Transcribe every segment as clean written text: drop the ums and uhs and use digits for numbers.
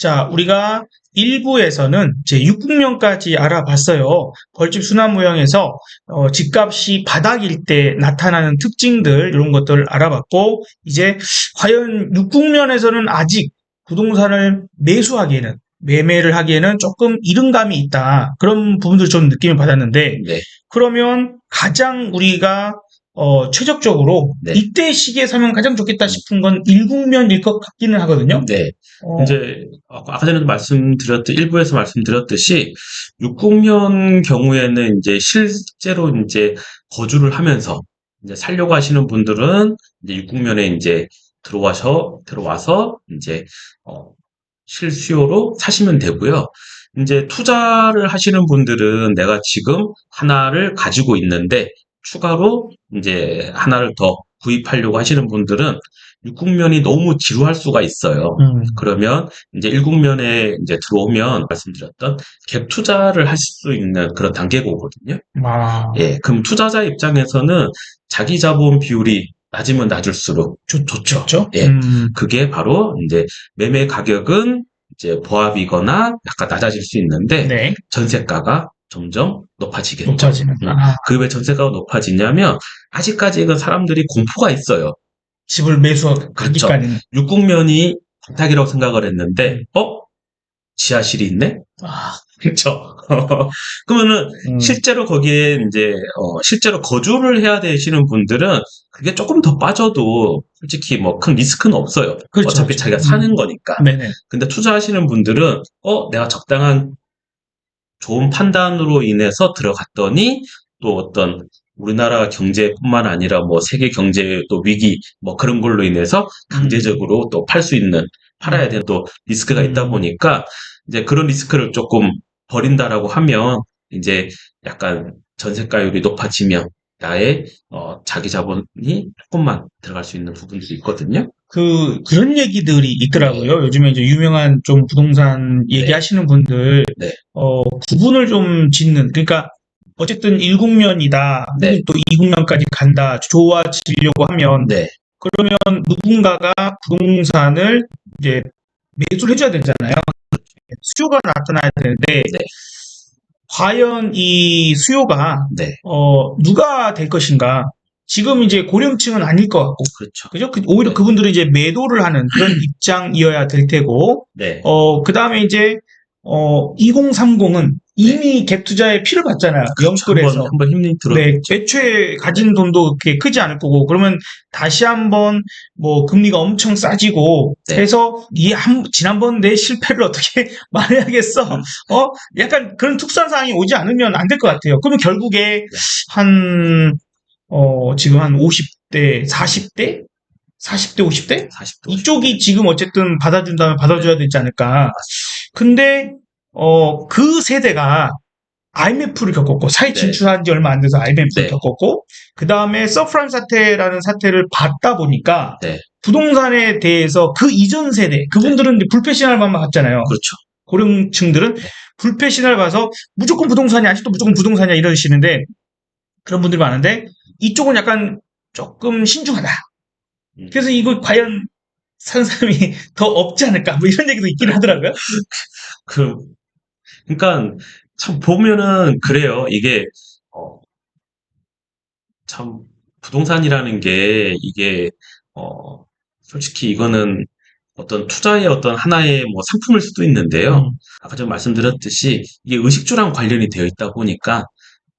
자, 우리가 1부에서는 제 6국면까지 알아봤어요. 벌집 순환 모형에서 집값이 바닥일 때 나타나는 특징들 이런 것들을 알아봤고 이제 과연 6국면에서는 아직 부동산을 매수하기에는 매매를 하기에는 조금 이른 감이 있다. 그런 부분들 좀 느낌을 받았는데 네. 그러면 가장 우리가 최적적으로 네. 이때 시기에 사면 가장 좋겠다 싶은 건 1국면일 것 같기는 하거든요. 네. 이제 아까 전에도 일부에서 말씀드렸듯이 6국면 경우에는 이제 실제로 이제 거주를 하면서 이제 살려고 하시는 분들은 이제 6국면에 이제 들어와서 이제 실수요로 사시면 되고요. 이제 투자를 하시는 분들은 내가 지금 하나를 가지고 있는데 추가로 이제 하나를 더 구입하려고 하시는 분들은 6국면이 너무 지루할 수가 있어요. 그러면 이제 1국면에 이제 들어오면 말씀드렸던 갭 투자를 하실 수 있는 그런 단계가 오거든요. 예, 그럼 투자자 입장에서는 자기 자본 비율이 낮으면 낮을수록 좋죠. 예, 그게 바로 이제 매매 가격은 이제 보합이거나 약간 낮아질 수 있는데 네. 전세가가 점점 높아지겠죠. 높아지는. 그 왜 전세가가 높아지냐면 아직까지는 사람들이 공포가 있어요. 집을 매수하기까지는. 6국면이 반탁이라고 생각을 했는데 지하실이 있네? 그렇죠. 그러면은 실제로 거기에 이제 실제로 거주를 해야 되시는 분들은 그게 조금 더 빠져도 솔직히 뭐 큰 리스크는 없어요. 그렇죠, 어차피 자기가 사는 거니까. 네네. 근데 투자하시는 분들은 내가 적당한 좋은 판단으로 인해서 들어갔더니 또 어떤 우리나라 경제뿐만 아니라 뭐 세계 경제 또 위기 뭐 그런 걸로 인해서 강제적으로 또 팔아야 되는 또 리스크가 있다 보니까 이제 그런 리스크를 조금 버린다라고 하면 이제 약간 전세가율이 높아지면 나의 자기 자본이 조금만 들어갈 수 있는 부분들이 있거든요. 그런 얘기들이 있더라고요. 요즘에 이제 유명한 좀 부동산 얘기하시는 분들, 구분을 좀 짓는, 그러니까 어쨌든 1국면이다, 또 2국면까지 간다, 좋아지려고 하면, 그러면 누군가가 부동산을 이제 매수를 해줘야 되잖아요. 수요가 나타나야 되는데, 과연 이 수요가, 누가 될 것인가? 지금 이제 고령층은 아닐 것 같고. 그죠? 오히려 그분들은 이제 매도를 하는 그런 입장이어야 될 테고. 그 다음에 이제, 2030은 이미 갭 투자에 피를 봤잖아요. 영끌에서. 한번 힘이 들어. 애초에 가진 돈도 그렇게 크지 않을 거고. 그러면 다시 한번 뭐 금리가 엄청 싸지고 해서 지난번 내 실패를 어떻게 말해야겠어. 약간 그런 특수한 상황이 오지 않으면 안 될 것 같아요. 그러면 결국에 지금 한 50대, 40대? 40대, 50대? 이쪽이 지금 어쨌든 받아준다면 받아줘야 되지 않을까. 근데, 그 세대가 IMF를 겪었고, 사회 진출한 지 얼마 안 돼서 IMF를 겪었고, 그 다음에 서프라임 사태라는 사태를 받다 보니까, 부동산에 대해서 그 이전 세대, 그분들은 이제 불패 신화만 봤잖아요. 그렇죠. 고령층들은 불패 신화를 봐서 무조건 부동산이 아직도 무조건 부동산이야 이러시는데, 그런 분들이 많은데, 이쪽은 약간 조금 신중하다. 그래서 이거 과연 사는 사람이 더 없지 않을까? 뭐 이런 얘기도 있긴 하더라고요. 그러니까 참 보면은 그래요. 이게 참 부동산이라는 게 이게 솔직히 이거는 어떤 투자의 어떤 하나의 뭐 상품일 수도 있는데요. 아까 제가 말씀드렸듯이 이게 의식주랑 관련이 되어 있다 보니까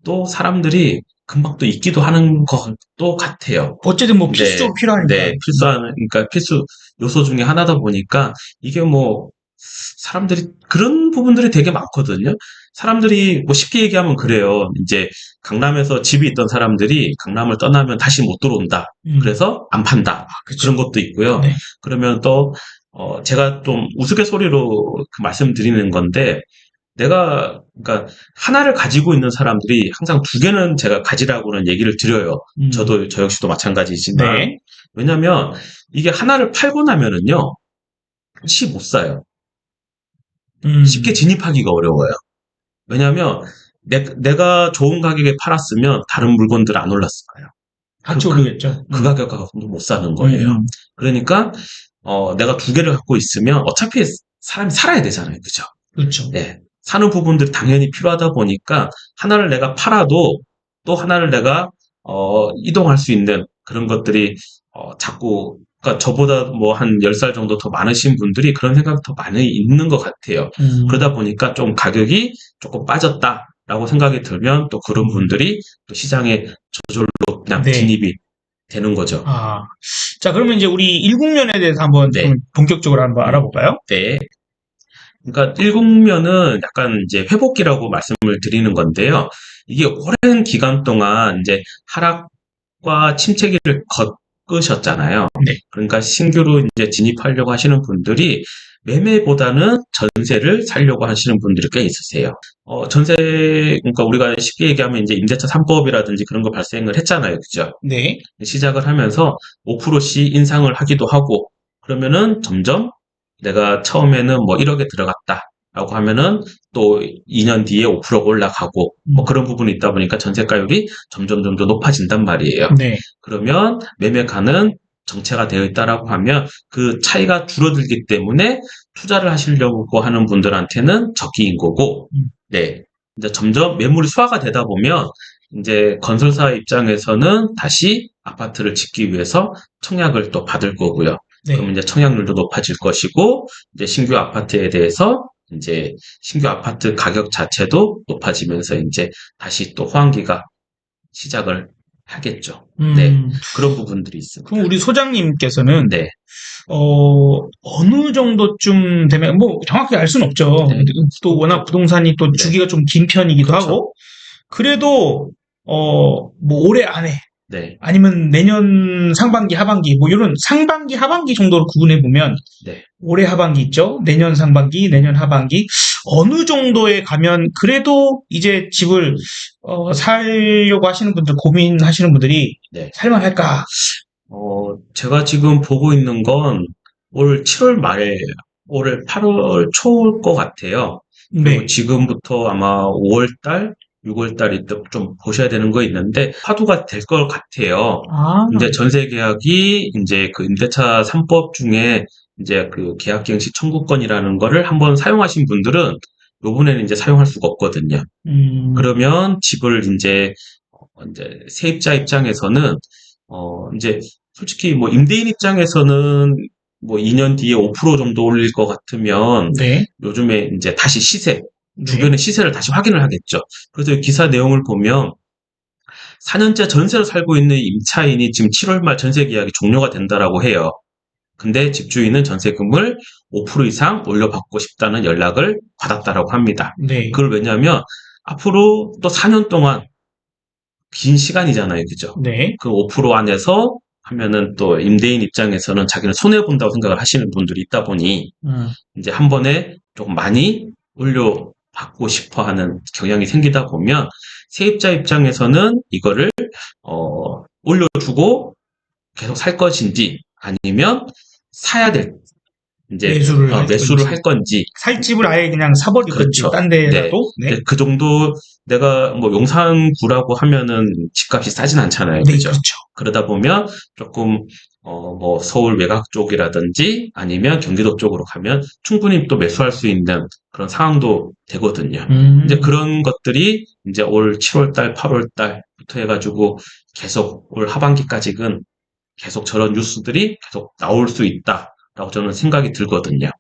또 사람들이 금방 또 잊기도 하는 것도 같아요. 어쨌든 뭐 필수적으로 필요하니까. 그러니까 필수 요소 중에 하나다 보니까 이게 뭐 사람들이 그런 부분들이 되게 많거든요. 사람들이 뭐 쉽게 얘기하면 그래요. 이제 강남에서 집이 있던 사람들이 강남을 떠나면 다시 못 들어온다. 그래서 안 판다. 그런 것도 있고요. 그러면 또 제가 좀 우스갯소리로 말씀드리는 건데 그러니까 하나를 가지고 있는 사람들이 항상 두 개는 제가 가지라고는 얘기를 드려요. 저 역시도 마찬가지지만. 왜냐면 이게 하나를 팔고 나면은요. 다시 못 사요. 쉽게 진입하기가 어려워요. 왜냐면 내가 좋은 가격에 팔았으면 다른 물건들 안 올랐을 거예요. 같이 오르겠죠. 그 가격 갖고 못 사는 거예요. 그러니까 내가 두 개를 갖고 있으면 어차피 사람이 살아야 되잖아요. 그죠? 그렇죠. 예. 사는 부분들이 당연히 필요하다 보니까 하나를 내가 팔아도 또 하나를 내가 이동할 수 있는 그런 것들이 자꾸 그러니까 저보다 뭐 한 10살 정도 더 많으신 분들이 그런 생각이 더 많이 있는 것 같아요. 그러다 보니까 좀 가격이 조금 빠졌다라고 생각이 들면 또 그런 분들이 또 시장에 저절로 그냥 네. 진입이 되는 거죠. 자, 그러면 이제 우리 일국면에 대해서 한번 네. 좀 본격적으로 한번 알아볼까요? 네. 그러니까 일국면은 약간 이제 회복기라고 말씀을 드리는 건데요. 이게 오랜 기간 동안 이제 하락과 침체기를 겪으셨잖아요. 네. 그러니까 신규로 이제 진입하려고 하시는 분들이 매매보다는 전세를 살려고 하시는 분들이 꽤 있으세요. 전세, 그러니까 우리가 쉽게 얘기하면 이제 임대차 3법이라든지 그런 거 발생을 했잖아요. 그죠? 네. 시작을 하면서 5%씩 인상을 하기도 하고, 그러면은 점점 내가 처음에는 뭐 1억에 들어갔다라고 하면은 또 2년 뒤에 5%가 올라가고 뭐 그런 부분이 있다 보니까 전세가율이 점점 더 높아진단 말이에요. 네. 그러면 매매가는 정체가 되어 있다라고 하면 그 차이가 줄어들기 때문에 투자를 하시려고 하는 분들한테는 적기인 거고, 네. 이제 점점 매물이 소화가 되다 보면 이제 건설사 입장에서는 다시 아파트를 짓기 위해서 청약을 또 받을 거고요. 네. 그럼 이제 청약률도 높아질 것이고, 이제 신규 아파트에 대해서 이제 신규 아파트 가격 자체도 높아지면서 이제 다시 또 호황기가 시작을 하겠죠. 네. 그런 부분들이 있습니다. 그럼 우리 소장님께서는 네. 어느 정도쯤 되면 뭐 정확히 알 수는 없죠. 네. 또 워낙 부동산이 또 네. 주기가 좀 긴 편이기도 그렇죠. 하고, 그래도 뭐 올해 안에 네. 아니면 내년 상반기, 하반기, 뭐 이런 상반기, 하반기 정도로 구분해 보면 네. 올해 하반기 있죠. 내년 상반기, 내년 하반기 어느 정도에 가면 그래도 이제 집을 살려고 하시는 분들, 고민하시는 분들이 네. 살만할까? 제가 지금 보고 있는 건 올 7월 말, 올 8월 초일 것 같아요. 그리고 네. 지금부터 아마 5월 달, 6월 달이 좀 보셔야 되는 거 있는데 화두가 될 것 같아요. 이제 전세 계약이 이제 그 임대차 3법 중에 이제 그 계약갱신 청구권이라는 거를 한번 사용하신 분들은 요번에는 이제 사용할 수가 없거든요. 그러면 집을 이제 세입자 입장에서는 이제 솔직히 뭐 임대인 입장에서는 뭐 2년 뒤에 5% 정도 올릴 것 같으면 네. 요즘에 이제 다시 시세, 네. 주변의 시세를 다시 확인을 하겠죠. 그래서 기사 내용을 보면 4년째 전세를 살고 있는 임차인이 지금 7월 말 전세 계약이 종료가 된다라고 해요. 근데 집주인은 전세금을 5% 이상 올려받고 싶다는 연락을 받았다라고 합니다. 네. 그걸 왜냐하면 앞으로 또 4년 동안 긴 시간이잖아요. 그죠? 네. 그 5% 안에서 하면은 또 임대인 입장에서는 자기는 손해본다고 생각을 하시는 분들이 있다 보니 이제 한 번에 조금 많이 올려받고 싶어 하는 경향이 생기다 보면 세입자 입장에서는 이거를 올려주고 계속 살 것인지 아니면 사야 될 이제 매수를 할 건지 살 집을 아예 그냥 사버릴 건지 그렇죠. 딴 데라도 네. 그 정도 내가 뭐 용산구라고 하면은 집값이 싸진 않잖아요. 네, 그죠? 그렇죠. 그러다 보면 조금 뭐 서울 외곽 쪽이라든지 아니면 경기도 쪽으로 가면 충분히 또 매수할 수 있는 그런 상황도 되거든요. 이제 그런 것들이 이제 올 7월 달, 8월 달부터 해가지고 계속 올 하반기까지는 계속 저런 뉴스들이 계속 나올 수 있다라고 저는 생각이 들거든요.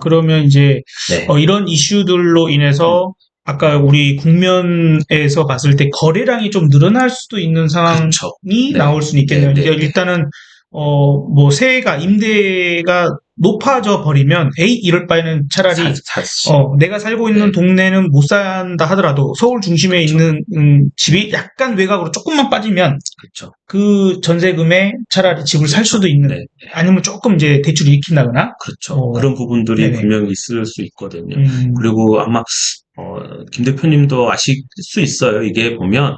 그러면 이제 네. 이런 이슈들로 인해서 아까 우리 국면에서 봤을 때 거래량이 좀 늘어날 수도 있는 상황이 그렇죠. 나올 수는 있겠네요. 네. 일단은 뭐 임대가 높아져 버리면 이럴 바에는 차라리 내가 살고 있는 동네는 못 산다 하더라도 서울 중심에 그렇죠. 있는 집이 약간 외곽으로 조금만 빠지면 그렇죠. 그 전세금에 차라리 집을 살 수도 있는 아니면 조금 이제 대출이 익힌다거나 그렇죠. 그런 부분들이 네네. 분명히 있을 수 있거든요. 그리고 아마 김 대표님도 아실 수 있어요. 이게 보면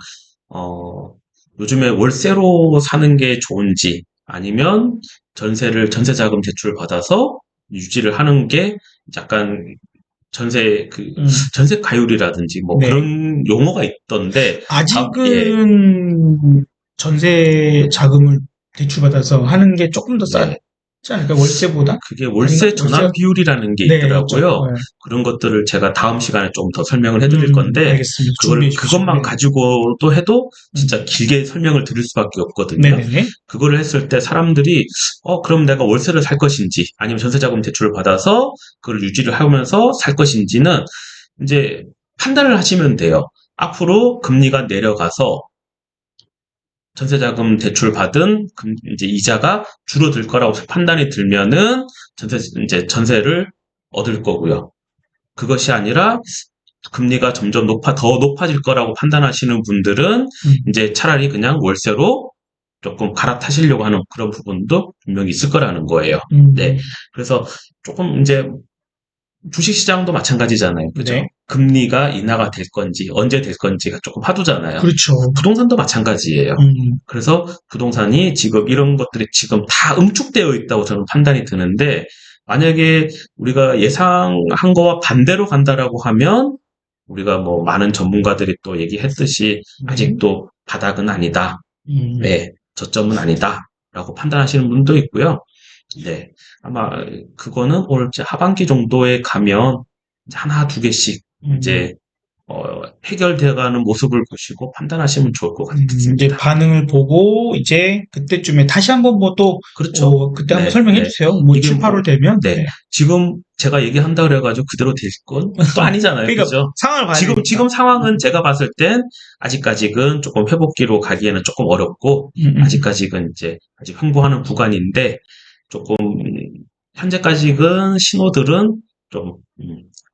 요즘에 월세로 사는 게 좋은지 아니면 전세 자금 대출 받아서 유지를 하는 게 약간 전세 가율이라든지 뭐 그런 용어가 있던데 아직은 전세 자금을 대출받아서 하는 게 조금 더 그렇지 않을까? 월세보다? 그게 월세 전환 월세가- 비율이라는 게 네, 있더라고요. 있죠. 네. 그런 것들을 제가 다음 시간에 좀 더 설명을 해드릴 건데, 알겠습니다. 준비해 주십시오. 그것만 네. 가지고도 해도 진짜 길게 설명을 드릴 수밖에 없거든요. 네네네. 그거를 했을 때 사람들이, 그럼 내가 월세를 살 것인지, 아니면 전세자금 대출을 받아서 그걸 유지를 하면서 살 것인지는 이제 판단을 하시면 돼요. 앞으로 금리가 내려가서 전세자금 대출 받은 이제 이자가 줄어들 거라고 판단이 들면은 이제 전세를 얻을 거고요. 그것이 아니라 금리가 점점 더 높아질 거라고 판단하시는 분들은 이제 차라리 그냥 월세로 조금 갈아타시려고 하는 그런 부분도 분명히 있을 거라는 거예요. 네. 그래서 조금 이제 주식시장도 마찬가지잖아요. 그죠? 네. 금리가 인하가 될 건지, 언제 될 건지가 조금 화두잖아요. 그렇죠. 부동산도 마찬가지예요. 그래서 부동산이 지금 이런 것들이 지금 다 응축되어 있다고 저는 판단이 드는데, 만약에 우리가 예상한 거와 반대로 간다라고 하면, 우리가 뭐 많은 전문가들이 또 얘기했듯이, 아직도 바닥은 아니다. 네, 저점은 아니다. 라고 판단하시는 분도 있고요. 네, 아마 그거는 올 하반기 정도에 가면 이제 하나, 두 개씩 이제 해결되어가는 모습을 보시고 판단하시면 좋을 것 같습니다. 이제 반응을 보고 이제 그때쯤에 다시 한번 뭐 또 그렇죠. 그때 한번 네, 설명해 네. 주세요. 뭐 이게 7, 8월 되면. 네. 지금 제가 얘기한다 그래가지고 그대로 될 건 또 아니잖아요. 그러니까 그죠? 상황을 봐야 되니까. 지금 상황은 제가 봤을 땐 아직까지는 조금 회복기로 가기에는 조금 어렵고 아직까지는 이제 아직 횡보하는 구간인데 조금 현재까지는 신호들은 좀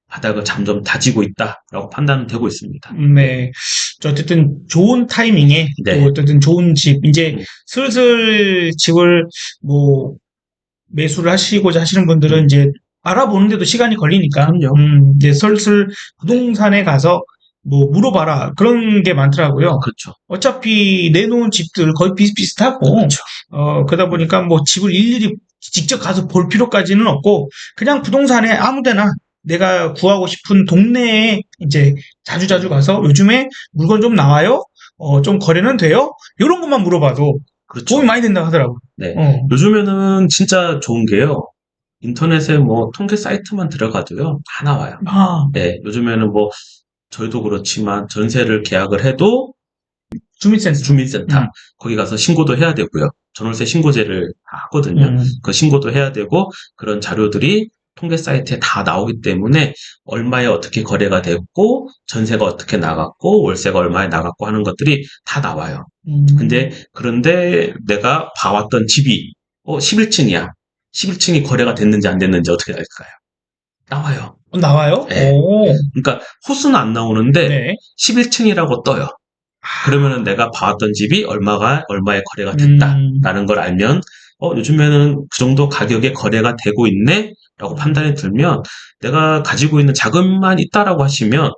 바닥을 점점 다지고 있다라고 판단되고 있습니다. 네. 어쨌든 좋은 타이밍에 네. 또 어쨌든 좋은 집 이제 슬슬 집을 뭐 매수를 하시고자 하시는 분들은 이제 알아보는데도 시간이 걸리니까 이제 슬슬 부동산에 가서 뭐 물어봐라 그런 게 많더라고요. 그렇죠. 어차피 내놓은 집들 거의 비슷비슷하고 그렇죠. 그러다 보니까 뭐 집을 일일이 직접 가서 볼 필요까지는 없고 그냥 부동산에 아무데나 내가 구하고 싶은 동네에 이제 자주자주 가서 요즘에 물건 좀 나와요? 좀 거래는 돼요? 이런 것만 물어봐도 그렇죠. 도움이 많이 된다고 하더라고요. 네. 요즘에는 진짜 좋은 게요. 인터넷에 뭐 통계 사이트만 들어가도요. 다 나와요. 네. 요즘에는 뭐 저희도 그렇지만 전세를 계약을 해도 주민센터 거기 가서 신고도 해야 되고요. 전월세 신고제를 다 하거든요. 그 신고도 해야 되고 그런 자료들이 통계 사이트에 다 나오기 때문에 얼마에 어떻게 거래가 됐고 전세가 어떻게 나갔고 월세가 얼마에 나갔고 하는 것들이 다 나와요. 그런데 내가 봐왔던 집이 11층이야. 11층이 거래가 됐는지 안 됐는지 어떻게 알까요? 나와요. 나와요? 네. 그러니까 호수는 안 나오는데 11층이라고 떠요. 그러면은 내가 봐왔던 집이 얼마에 거래가 됐다라는 걸 알면 요즘에는 그 정도 가격에 거래가 되고 있네 라고 판단이 들면 내가 가지고 있는 자금만 있다라고 하시면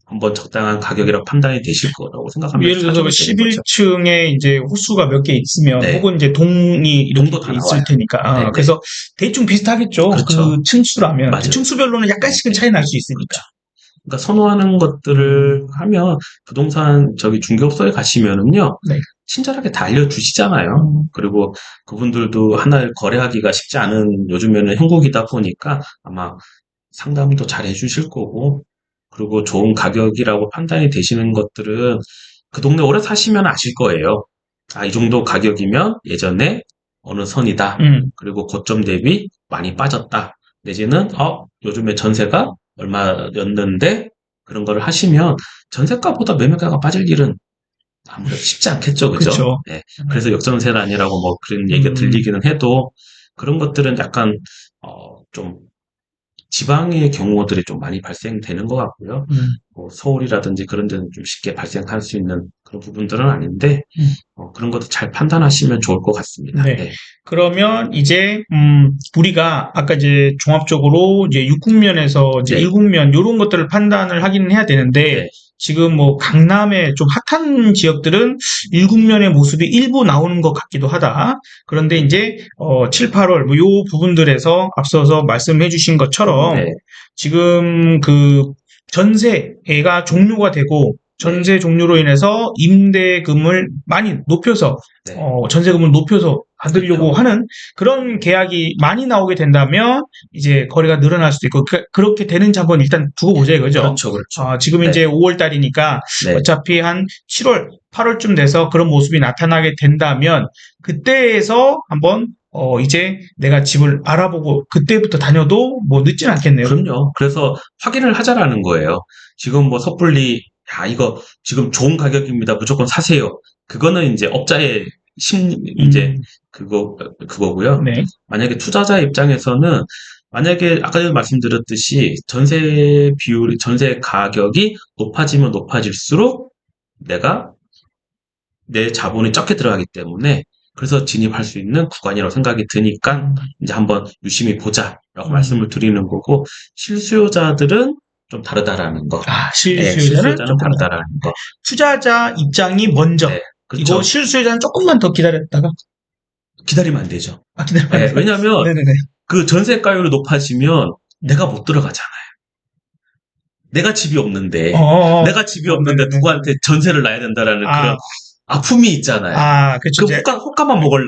한번 적당한 가격이라고 판단이 되실 거라고 생각합니다. 예를 들어서 11층에 이제 호수가 몇 개 있으면 혹은 이제 동이 이렇게 동도 다 있을 나와요. 테니까 그래서 대충 비슷하겠죠. 그렇죠. 그 층수라면 맞아요. 층수별로는 약간씩은 차이 날 수 있으니까. 그렇죠. 그러니까 선호하는 것들을 하면 부동산 중개업소에 가시면은요. 친절하게 다 알려주시잖아요. 그리고 그분들도 하나를 거래하기가 쉽지 않은 요즘에는 형국이다 보니까 아마 상담도 잘 해주실 거고 그리고 좋은 가격이라고 판단이 되시는 것들은 그 동네 오래 사시면 아실 거예요. 이 정도 가격이면 예전에 어느 선이다. 그리고 고점 대비 많이 빠졌다. 내지는 요즘에 전세가 얼마였는데 그런 거를 하시면 전세가보다 매매가가 빠질 일은 아무래도 쉽지 않겠죠. 그죠? 네. 그래서 역전세란이라고 뭐 그런 얘기가 들리기는 해도 그런 것들은 약간 좀 지방의 경우들이 좀 많이 발생되는 것 같고요. 뭐 서울이라든지 그런 데는 좀 쉽게 발생할 수 있는 그런 부분들은 아닌데 그런 것도 잘 판단하시면 좋을 것 같습니다. 네. 그러면 이제 우리가 아까 이제 종합적으로 이제 6국면에서 이제 1국면 이런 것들을 판단을 하기는 해야 되는데 지금 뭐 강남의 좀 핫한 지역들은 1국면의 모습이 일부 나오는 것 같기도 하다. 그런데 이제 7, 8월 뭐 요 부분들에서 앞서서 말씀해 주신 것처럼 지금 그 전세가 종료가 되고 전세 종료로 인해서 임대금을 많이 높여서 네. 전세금을 높여서 받으려고 하는 그런 계약이 많이 나오게 된다면 이제 거래가 늘어날 수도 있고 그렇게 되는 자본 일단 두고 보자 이거죠. 그렇죠, 그렇죠. 지금 네. 이제 5월 달이니까 네. 어차피 한 7월, 8월쯤 돼서 그런 모습이 나타나게 된다면 그때에서 한번 이제 내가 집을 알아보고 그때부터 다녀도 뭐 늦진 않겠네요. 그럼요. 그래서 확인을 하자라는 거예요. 지금 뭐 섣불리 이거 지금 좋은 가격입니다. 무조건 사세요. 그거는 이제 업자의 이제 그거고요. 네. 만약에 투자자 입장에서는 만약에 아까 전에 말씀드렸듯이 전세 가격이 높아지면 높아질수록 내가 내 자본이 적게 들어가기 때문에 그래서 진입할 수 있는 구간이라고 생각이 드니까 이제 한번 유심히 보자라고 말씀을 드리는 거고 실수요자들은 좀 다르다라는 거. 실수요자는 조금 다르다라는 거. 투자자 입장이 먼저. 네, 그렇죠. 이거 실수요자는 조금만 더 기다렸다가 기다리면 안 되죠. 기다리면 안 돼요. 왜냐하면 네네네. 그 전세가율이 높아지면 내가 못 들어가잖아요. 내가 집이 없는데 내가 집이 없는데 네네네. 누구한테 전세를 놔야 된다라는 그런 아픔이 있잖아요. 그쵸. 그 호가만 먹을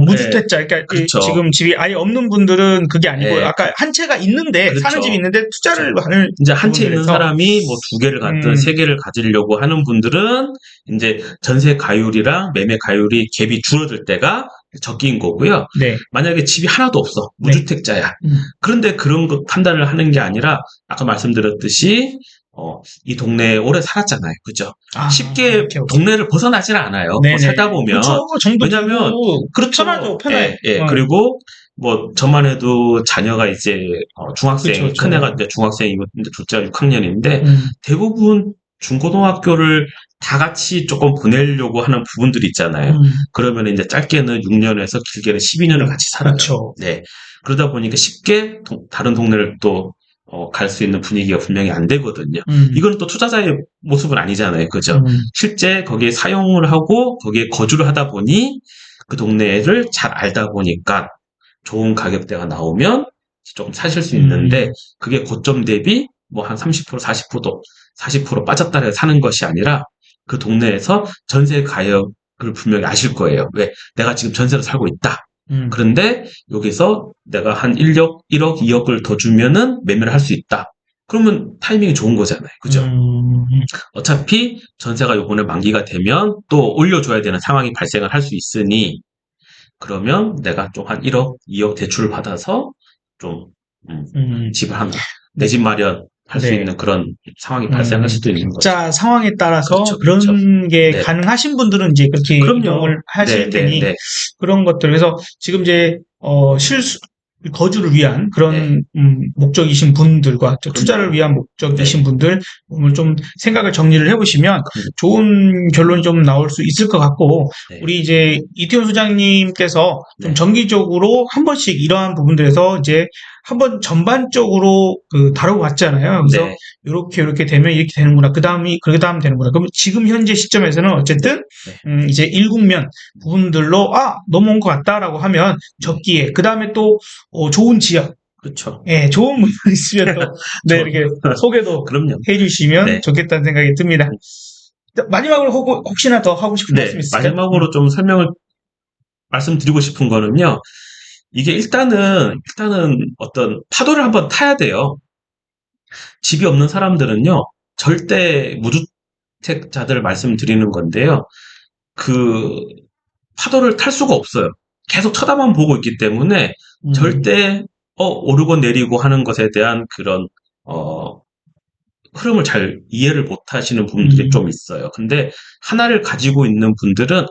무주택자. 그러니까 그렇죠. 지금 집이 아예 없는 분들은 그게 아니고 네. 아까 한 채가 있는데 그렇죠. 사는 집이 있는데 투자를 하는 이제 한 채 있는 부분들에서 사람이 뭐 2개를 갖든 3개를 가지려고 하는 분들은 이제 전세 가율이랑 매매 가율이 갭이 줄어들 때가 적기인 거고요. 네. 만약에 집이 하나도 없어. 무주택자야. 그런데 그런 거 판단을 하는 게 아니라 아까 말씀드렸듯이 이 동네에 오래 살았잖아요. 그죠? 쉽게 오케이. 동네를 벗어나지는 않아요. 뭐 살다 보면. 그렇죠. 왜냐면 그렇죠. 편하죠. 편해. 그리고 뭐 저만 해도 자녀가 이제 중학생, 그쵸. 큰 애가 이제 중학생이고 이제 둘째가 6학년인데 대부분 중고등학교를 다 같이 조금 보내려고 하는 부분들이 있잖아요. 그러면 이제 짧게는 6년에서 길게는 12년을 같이 살아요. 그쵸. 네. 그러다 보니까 쉽게 다른 동네를 또 갈 수 있는 분위기가 분명히 안 되거든요. 이건 또 투자자의 모습은 아니잖아요. 그죠? 실제 거기에 사용을 하고 거기에 거주를 하다 보니 그 동네를 잘 알다 보니까 좋은 가격대가 나오면 좀 사실 수 있는데 그게 고점 대비 뭐 한 30%, 40% 빠졌다 해서 사는 것이 아니라 그 동네에서 전세 가격을 분명히 아실 거예요. 왜? 내가 지금 전세로 살고 있다. 그런데 여기서 내가 한 1억, 2억을 더 주면은 매매를 할 수 있다. 그러면 타이밍이 좋은 거잖아요. 그죠? 어차피 전세가 요번에 만기가 되면 또 올려줘야 되는 상황이 발생을 할 수 있으니 그러면 내가 좀 한 1억, 2억 대출을 받아서 좀 집을 하나 내 집 마련 할 수 있는 그런 상황이 발생할 수도 있는 거죠. 자, 상황에 따라서 그렇죠, 그런 그렇죠. 게 가능하신 분들은 이제 그렇게 이용을 하실 테니 그런 것들. 그래서 지금 이제 거주를 위한 그런 목적이신 분들과 투자를 위한 목적이신 분들 오늘 좀 생각을 정리를 해보시면 좋은 결론이 좀 나올 수 있을 것 같고 우리 이제 이태원 소장님께서 좀 정기적으로 한 번씩 이러한 부분들에서 이제 한번 전반적으로 다루고 왔잖아요. 그래서 이렇게 되면 이렇게 되는구나. 그 다음 되는구나. 그럼 지금 현재 시점에서는 어쨌든 이제 일국면 부분들로 넘어온 것 같다라고 하면 적기에 그 다음에 또 좋은 지역, 그렇죠. 예, 좋은 분들 있으면 또 이렇게 소개도 해주시면 좋겠다는 생각이 듭니다. 마지막으로 혹시나 더 하고 싶은 말씀 있으세요? 마지막으로 좀 말씀드리고 싶은 거는요. 이게 일단은 어떤 파도를 한번 타야 돼요. 집이 없는 사람들은요, 절대 무주택자들 말씀드리는 건데요. 그 파도를 탈 수가 없어요. 계속 쳐다만 보고 있기 때문에 절대 오르고 내리고 하는 것에 대한 그런 흐름을 잘 이해를 못 하시는 분들이 좀 있어요. 근데 하나를 가지고 있는 분들은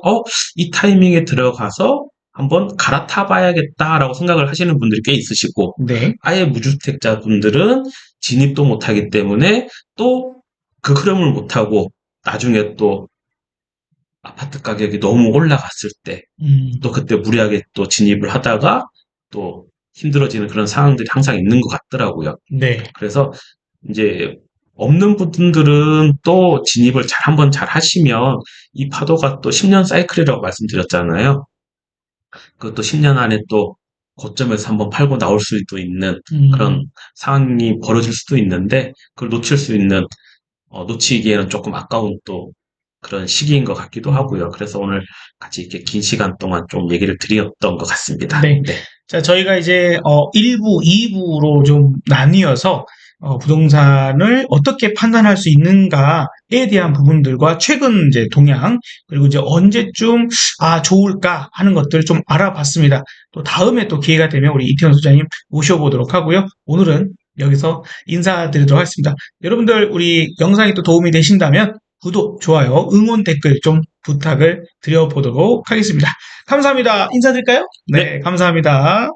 이 타이밍에 들어가서 한번 갈아타 봐야겠다라고 생각을 하시는 분들이 꽤 있으시고 아예 무주택자 분들은 진입도 못하기 때문에 또 그 흐름을 못하고 나중에 또 아파트 가격이 너무 올라갔을 때 또 그때 무리하게 또 진입을 하다가 또 힘들어지는 그런 상황들이 항상 있는 것 같더라고요. 그래서 이제 없는 분들은 또 진입을 한번 잘 하시면 이 파도가 또 10년 사이클이라고 말씀드렸잖아요. 그것도 10년 안에 또 고점에서 한번 팔고 나올 수도 있는 그런 상황이 벌어질 수도 있는데 그걸 놓칠 수 있는 놓치기에는 조금 아까운 또 그런 시기인 것 같기도 하고요. 그래서 오늘 같이 이렇게 긴 시간 동안 좀 얘기를 드렸던 것 같습니다. 네. 자, 저희가 이제 1부, 2부로 좀 나뉘어서 부동산을 어떻게 판단할 수 있는가에 대한 부분들과 최근 이제 동향, 그리고 이제 언제쯤 좋을까 하는 것들을 좀 알아봤습니다. 또 다음에 또 기회가 되면 우리 이태원 소장님 모셔보도록 하고요. 오늘은 여기서 인사드리도록 하겠습니다. 여러분들 우리 영상이 또 도움이 되신다면 구독, 좋아요, 응원 댓글 좀 부탁을 드려보도록 하겠습니다. 감사합니다. 인사드릴까요? 네, 감사합니다.